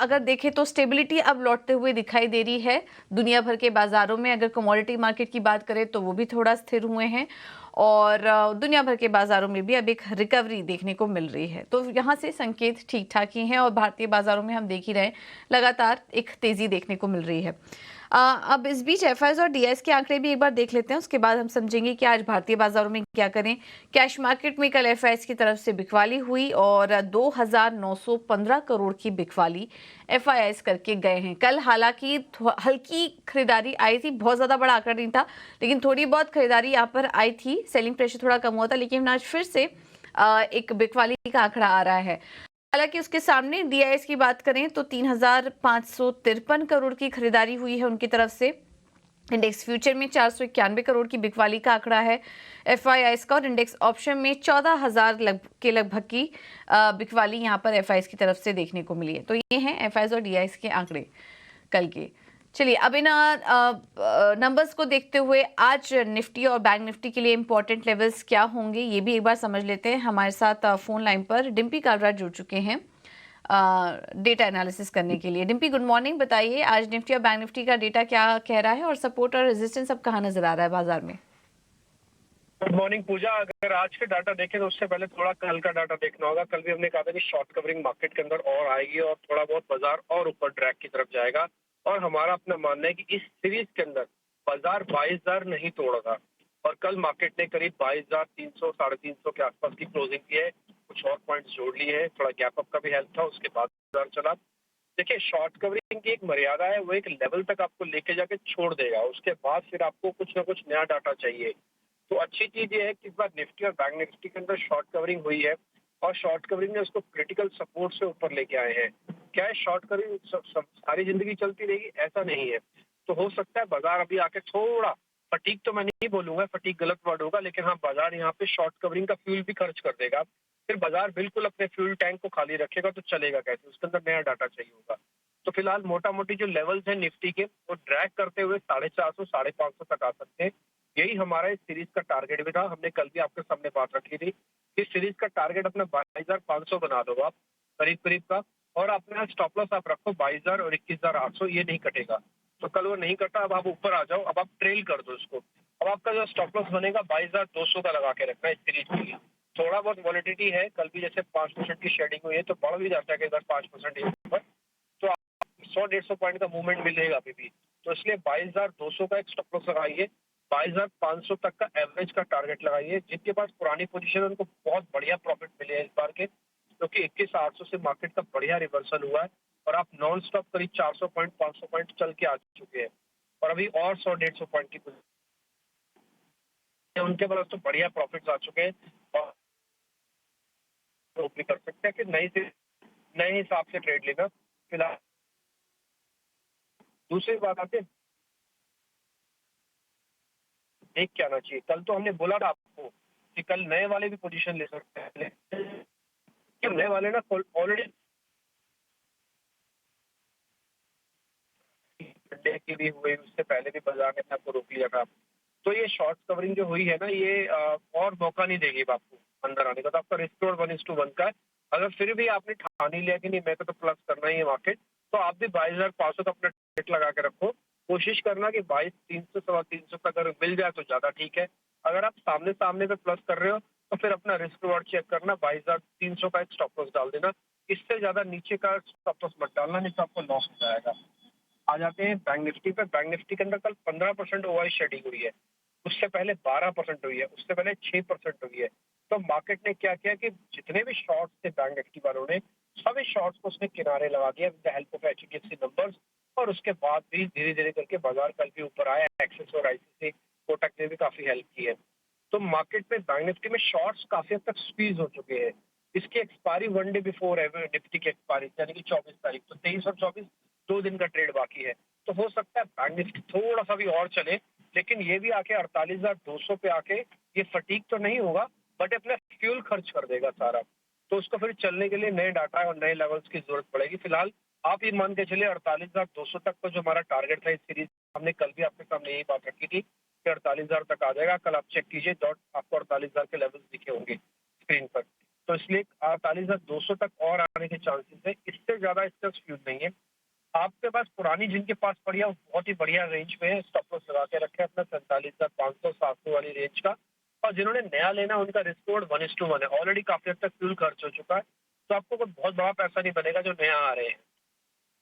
अगर देखें तो स्टेबिलिटी अब लौटते हुए दिखाई दे रही है दुनिया भर के बाजारों में। अगर कमोडिटी मार्केट की बात करें तो वो भी थोड़ा स्थिर हुए हैं और दुनिया भर के बाजारों में भी अब एक रिकवरी देखने को मिल रही है। तो यहाँ से संकेत ठीक ठाक ही हैं और भारतीय बाजारों में हम देख ही रहे हैं लगातार एक तेजी देखने को मिल रही है। अब इस बीच एफआईआईज और डीआईएस के आंकड़े भी एक बार देख लेते हैं, उसके बाद हम समझेंगे कि आज भारतीय बाजारों में क्या करें। कैश मार्केट में कल एफआईआईज की तरफ से बिकवाली हुई और 2,915 करोड़ की बिकवाली एफआईआईज करके गए हैं कल। हालांकि हल्की खरीदारी आई थी, बहुत ज्यादा बड़ा आंकड़ा नहीं था, लेकिन थोड़ी बहुत खरीदारी यहाँ पर आई थी। सेलिंग प्रेशर थोड़ा कम हुआ था, लेकिन आज फिर से एक बिकवाली का आंकड़ा आ रहा है। हालांकि उसके सामने डीआईएस की बात करें तो 3,553 करोड़ की खरीदारी हुई है उनकी तरफ से। इंडेक्स फ्यूचर में 491 करोड़ की बिकवाली का आंकड़ा है एफआईआईज का, और इंडेक्स ऑप्शन में 14,000 के लगभग की बिकवाली यहां पर एफआईआईज की तरफ से देखने को मिली है। तो ये हैं एफआईआईज और डीआईएस के आंकड़े कल के। चलिए अब इन नंबर्स को देखते हुए आज निफ्टी और बैंक निफ्टी के लिए इंपॉर्टेंट लेवल्स क्या होंगे ये भी एक बार समझ लेते हैं। हमारे साथ फोन लाइन पर डिम्पी कालरा जुड़ चुके हैं डेटा एनालिसिस करने के लिए। डिम्पी गुड मॉर्निंग, बताइए आज निफ्टी और बैंक निफ्टी का डेटा क्या कह रहा है और सपोर्ट और रेजिस्टेंस अब कहाँ नजर आ रहा है बाजार में? गुड मॉर्निंग पूजा। अगर आज के डाटा देखें तो उससे पहले थोड़ा कल का डाटा देखना होगा। कल भी हमने कहा था कि शॉर्ट कवरिंग मार्केट के अंदर और आएगी और थोड़ा बहुत बाजार और ऊपर ट्रैक की तरफ जाएगा, और हमारा अपना मानना है कि इस सीरीज के अंदर बाजार 22,000 नहीं तोड़ेगा। और कल मार्केट ने करीब 22,300 350 के आसपास की क्लोजिंग की है, कुछ और पॉइंट्स जोड़ लिए हैं, थोड़ा गैप अप का भी हेल्प था, उसके बाद बाजार चला। देखिए शॉर्ट कवरिंग की एक मर्यादा है, वो एक लेवल तक आपको लेके जाके छोड़ देगा, उसके बाद फिर आपको कुछ ना कुछ नया डाटा चाहिए। तो अच्छी चीज ये है कि इस बार निफ्टी और बैंक निफ्टी के अंदर शॉर्ट कवरिंग हुई है और शॉर्ट कवरिंग ने उसको क्रिटिकल सपोर्ट से ऊपर लेके आए हैं। क्या है शॉर्ट कवरिंग सारी जिंदगी चलती रहेगी ऐसा नहीं है। तो हो सकता है बाजार अभी आके थोड़ा फटीक, तो मैं नहीं बोलूंगा, फटीक गलत वर्ड होगा, लेकिन हाँ बाजार यहाँ पे शॉर्ट कवरिंग का फ्यूल भी खर्च कर देगा। फिर बाजार बिल्कुल अपने फ्यूल टैंक को खाली रखेगा तो चलेगा कैसे, उसके अंदर नया डाटा चाहिए होगा। तो फिलहाल मोटा मोटी जो लेवल्स हैं निफ्टी के वो ड्रैग करते हुए 450 550 तक आ सकते हैं। यही हमारा इस सीरीज का टारगेट भी था, हमने कल भी आपके सामने बात रखी थी। इस सीरीज का टारगेट अपना 22,500 बना दो आप करीब करीब का, और अपना स्टॉप लॉस आप रखो 22,000 और 21,800, ये नहीं कटेगा। तो कल वो नहीं कटा, अब आप ऊपर आ जाओ, अब आप ट्रेल कर दो इसको। अब आपका जो स्टॉप लॉस बनेगा 22,200 का लगा के रखना है इस सीरीज के लिए। थोड़ा बहुत वॉलिडिटी है, कल भी जैसे 5% की शेडिंग हुई है तो बढ़ भी जाता है अगर 5% तो 100-150 पॉइंट का मूवमेंट मिलेगा अभी भी। तो इसलिए 22,200 का एक स्टॉप लॉस लगाइए, 22,500 तक का एवरेज का टारगेट लगाइए। जिनके पास पुरानी पोजीशन है उनको बहुत बढ़िया प्रॉफिट मिले हैं इस बार के, क्योंकि 21,800 से मार्केट का बढ़िया रिवर्सल हुआ है और आप नॉन स्टॉप करीब 400 पॉइंट 500 पॉइंट चल के आ चुके हैं, और अभी और 100-150 पॉइंट की उनके पास तो बढ़िया प्रॉफिट आ चुके हैं और भी कर सकते हैं। फिर नए हिसाब से ट्रेड लेना। फिलहाल दूसरी बात आते हैं देख के आना चाहिए। कल तो हमने बोला था आपको कि कल नए वाले भी पोजीशन ले सकते हैं, लेकिन नए वाले ना ऑलरेडी की भी हुई, उससे पहले भी बाजार ने आपको रोक लिया था। तो ये शॉर्ट कवरिंग जो हुई है ना, ये और मौका नहीं देगी आपको अंदर आने का। तो आपका रिस्क 1:1 का है। अगर फिर भी आपने ठान ही लिया कि नहीं मेरे को तो प्लस करना ही है मार्केट, तो आप भी 22,500 का अपना टारगेट लगा के रखो। कोशिश करना कि 22,300 3,250 तक अगर मिल जाए तो ज्यादा ठीक है। अगर आप सामने सामने पे प्लस कर रहे हो तो फिर अपना रिस्क रिवॉर्ड चेक करना, 22,300 का एक स्टॉप लॉस डाल देना। इससे ज्यादा नीचे का स्टॉप लॉस मत डालना, नहीं तो आपको लॉस हो जाएगा। आ जाते हैं बैंक निफ्टी पे। बैंक निफ्टी के अंदर कल 15% ओवर शेडिंग हुई है, उससे पहले 12% हुई है, उससे पहले 6% हुई है। तो मार्केट ने क्या किया कि जितने भी शॉर्ट्स थे बैंक निफ्टी वालों ने, सभी शॉर्ट्स को उसने किनारे लगा दिया with the help of HDFC numbers, और उसके बाद भी धीरे धीरे करके बाजार कल भी ऊपर आया। एक्सिस और आईसीसी कोटक ने भी काफी हेल्प की है। तो मार्केट में बैंक निफ्टी में शॉर्ट्स काफी हद तक स्क्वीज हो चुके हैं। इसकी एक्सपायरी 1 डे बिफोर है निफ्टी की एक्सपायरी, यानी कि 24 तारीख। तो 23 और 24 2 दिन का ट्रेड बाकी है। तो हो सकता है बैंक निफ्टी थोड़ा सा भी और चले, लेकिन ये भी आके 48,200 पे आके ये फटीक तो नहीं होगा, बट अपना फ्यूल खर्च कर देगा सारा। तो उसको फिर चलने के लिए नए डाटा और नए लेवल्स की जरूरत पड़ेगी। फिलहाल आप ये मान के चलिए 48,200 तक का जो हमारा टारगेट था इस सीरीज, हमने कल भी आपके सामने यही बात रखी थी कि 48,000 तक आ जाएगा। कल आप चेक कीजिए, डॉट आपको 48,000 के लेवल्स दिखे होंगे स्क्रीन पर। तो इसलिए 48,200 तक और आने के चांसेस है। इससे ज्यादा इसका स्पीड नहीं है। आपके पास पुरानी जिनके पास पड़ी है वो बहुत ही बढ़िया रेंज में है, स्टॉप लॉस लगा के रखे अपना 47,500 700 वाली रेंज का। और जिन्होंने नया लेना है उनका रिस्क रिवॉर्ड 1:1 है। ऑलरेडी काफी हद तक फ्यूल खर्च हो चुका है, तो आपको कोई बहुत बड़ा पैसा नहीं बनेगा जो नया आ रहे हैं,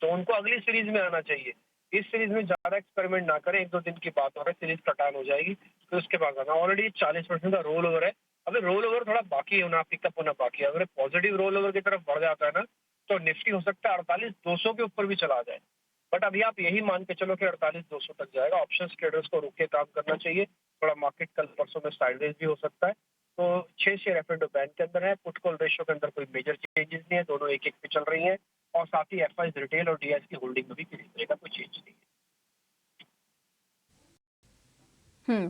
तो उनको अगली सीरीज में आना चाहिए। इस सीरीज में ज्यादा एक्सपेरिमेंट ना करें, 1-2 दिन की बात हो रहा है, सीरीज कटान हो जाएगी, तो उसके बाद आना। ऑलरेडी 40% का रोल ओवर है, अगर रोल ओवर थोड़ा बाकी होना, पिकअप होना बाकी है। अगर पॉजिटिव रोल ओवर की तरफ बढ़ जाता है ना, तो निफ्टी हो सकता है 48,200 के ऊपर भी चला जाए। बट अभी आप यही मान के चलो कि 48,200 तक जाएगा। ऑप्शंस ट्रेडर्स को रुक के काम करना चाहिए। थोड़ा मार्केट कल परसों में साइडवेज भी हो सकता है। तो 6 शेयर एफ&ओ बैंक के अंदर है। पुट कॉल रेशियो के अंदर कोई मेजर चेंजेस नहीं है, दोनों एक एक पे चल रही हैं। और साथ ही एफआईज रिटेल और डीआईएस की होल्डिंग में भी किसी तरह का कोई चेंज नहीं है।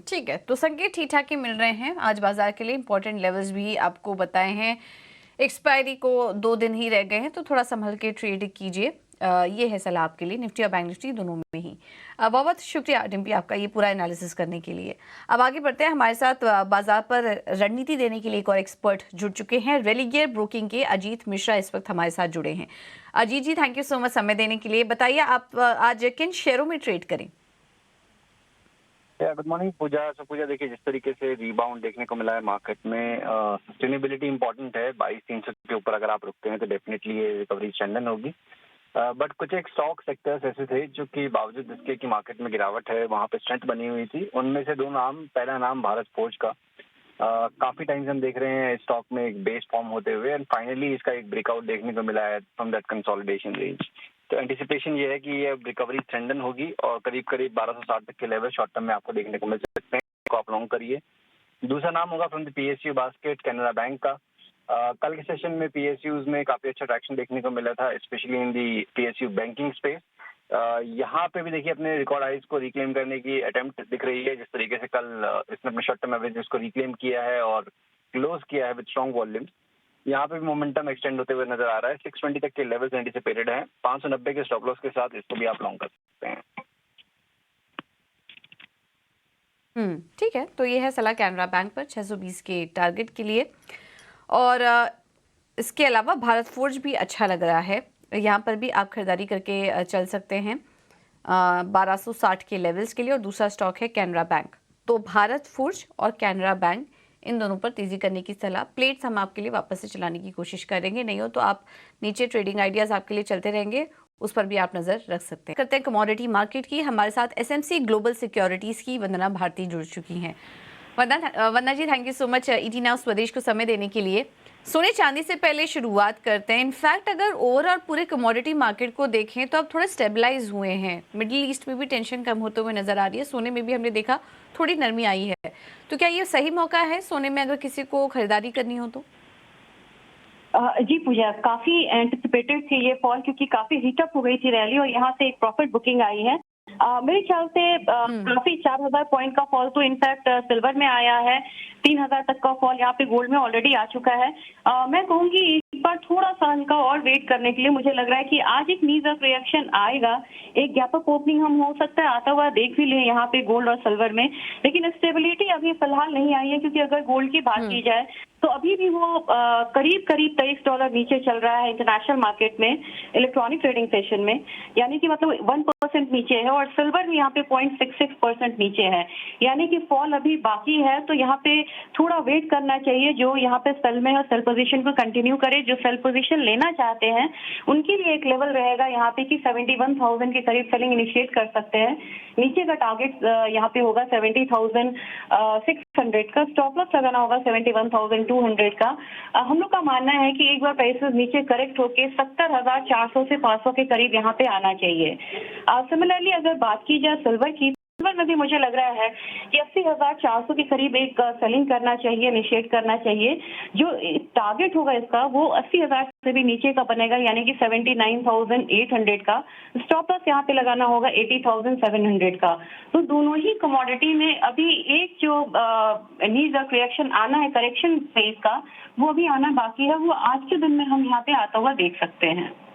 ठीक है, तो संकेत ठीक ठाक ही मिल रहे हैं आज बाजार के लिए। इंपॉर्टेंट लेवल्स भी आपको बताए हैं। एक्सपायरी को 2 दिन ही रह गए हैं, तो थोड़ा संभल के ट्रेड कीजिए। ये है सलाह आपके लिए, निफ्टी और बैंक निफ्टी दोनों में ही। बहुत बहुत शुक्रिया डिम्पी आपका ये पूरा एनालिसिस करने के लिए। अब आगे बढ़ते हैं। हमारे साथ बाजार पर रणनीति देने के लिए एक और एक्सपर्ट जुड़ चुके हैं। रेलिगियर ब्रोकिंग के अजीत मिश्रा इस वक्त हमारे साथ जुड़े हैं। अजीत जी, थैंक यू सो मच समय देने के लिए। बताइए आप आज किन शेयरों में ट्रेड करें? गुड मॉर्निंग पूजा। पूजा देखिए, जिस तरीके से रिबाउंड देखने को मिला है मार्केट में, सस्टेनेबिलिटी इंपॉर्टेंट है। 22,300 के ऊपर अगर आप रुकते हैं तो डेफिनेटली ये रिकवरी स्ट्रेंथन होगी। बट कुछ एक स्टॉक सेक्टर्स ऐसे थे जो कि बावजूद इसके कि मार्केट में गिरावट है वहाँ पे स्ट्रेंथ बनी हुई थी। उनमें से 2 नाम, पहला नाम भारत फोर्ज का। काफी टाइम से हम देख रहे हैं स्टॉक में एक बेस फॉर्म होते हुए, एंड फाइनली इसका एक ब्रेकआउट देखने को मिला है फ्रॉम दैट कंसोलिडेशन रेंज। तो एंटिसिपेशन ये है कि ये रिकवरी स्ट्रेंथन होगी और करीब करीब 1260 तक के लेवल शॉर्ट टर्म में आपको देखने को मिल सकते हैं, को आप लॉन्ग करिए। दूसरा नाम होगा from the PSU basket, Canara bank का। कल के सेशन में पीएसयूज में काफी अच्छा ट्रैक्शन देखने को मिला था, specially in the PSU banking space. यहाँ पे भी देखिए अपने रिकॉर्ड हाइज को रिक्लेम करने की अटेम्प्ट दिख रही है। जिस तरीके से कल इसने अपने शॉर्ट टर्म एवरेज को रिक्लेम किया है और क्लोज किया है विद स्ट्रॉन्ग वॉल्यूम्स। यहाँ पे भी मोमेंटम एक्सटेंड होते हुए नजर आ रहा है। 620 तक के लेवल्स एंटिसिपेटेड हैं। 590 के स्टॉप लॉस के साथ इसको भी आप लॉन्ग कर सकते हैं। ठीक है, तो ये है सलाह कैनरा बैंक पर 620 के टारगेट के लिए। और इसके अलावा भारत फोर्ज भी अच्छा लग रहा है, यहाँ पर भी आप खरीदारी करके चल सकते हैं 1260 के लेवल्स के लिए। और दूसरा स्टॉक है कैनरा बैंक। तो भारत फोर्ज और कैनरा बैंक, इन दोनों पर तेज़ी करने की सलाह। प्लेट्स हम आपके लिए वापस से चलाने की कोशिश करेंगे, नहीं हो तो आप नीचे ट्रेडिंग आइडियाज़ आपके लिए चलते रहेंगे, उस पर भी आप नज़र रख सकते हैं। करते हैं कमोडिटी मार्केट की। हमारे साथ एसएमसी ग्लोबल सिक्योरिटीज़ की वंदना भारती जुड़ चुकी हैं। Vandana ji, thank you so much ET now Swadesh को समय देने के लिए। सोने चांदी से पहले शुरुआत करते हैं। इनफैक्ट अगर ओवरऑल पूरे कमोडिटी मार्केट को देखें तो अब थोड़े स्टेबलाइज हुए हैं। मिडिल ईस्ट में भी टेंशन कम होते हुए नजर आ रही है। सोने में भी हमने देखा थोड़ी नरमी आई है। तो क्या ये सही मौका है सोने में अगर किसी को खरीदारी करनी हो तो? जी पूजा, काफी एंटिसिपेटेड थी ये फॉल, क्योंकि काफी हीटअप हो गई थी रैली और यहाँ से एक प्रॉफिट बुकिंग आई है। मेरे ख्याल से काफी 4000 पॉइंट का फॉल तो इनफैक्ट सिल्वर में आया है। 3000 तक का फॉल यहाँ पे गोल्ड में ऑलरेडी आ चुका है। मैं कहूंगी एक बार थोड़ा सा इनका और वेट करने के लिए। मुझे लग रहा है कि आज एक नीज ऑफ रिएक्शन आएगा, एक गैप अप ओपनिंग हम हो सकता है आता हुआ देख भी ले यहाँ पे गोल्ड और सिल्वर में। लेकिन स्टेबिलिटी अभी फिलहाल नहीं आई है, क्योंकि अगर गोल्ड की बात की जाए तो अभी भी वो करीब करीब $23 नीचे चल रहा है इंटरनेशनल मार्केट में इलेक्ट्रॉनिक ट्रेडिंग सेशन में, यानी कि मतलब 1% नीचे है। और सिल्वर भी यहाँ पे 0.66% नीचे है, यानी कि फॉल अभी बाकी है। तो यहाँ पे थोड़ा वेट करना चाहिए। जो यहाँ पे सेल में है सेल पोजीशन को कंटिन्यू करे। जो सेल पोजीशन लेना चाहते हैं उनके लिए एक लेवल रहेगा यहाँ पे कि 71,000 के करीब सेलिंग इनिशिएट कर सकते हैं। नीचे का टारगेट यहाँ पे होगा 70,600 का। स्टॉप लॉस लगाना होगा 71,200 का। हम लोग का मानना है कि एक बार प्राइसेस नीचे करेक्ट होके 70,400 से 500 के करीब यहाँ पे आना चाहिए। सिमिलरली अगर बात की जाए सिल्वर की, सिल्वर में भी मुझे लग रहा है कि 80,400 के करीब एक सेलिंग करना चाहिए, इनिशिएट करना चाहिए। जो टारगेट होगा इसका वो 80,000 से भी नीचे का बनेगा, यानी कि 79,800 का। स्टॉप लॉस यहाँ पे लगाना होगा 80,700 का। तो दोनों ही कमोडिटी में अभी एक जो नीज ऑफ रिएक्शन आना है करेक्शन फेज का, वो अभी आना बाकी है। वो आज के दिन में हम यहाँ पे आता हुआ देख सकते हैं।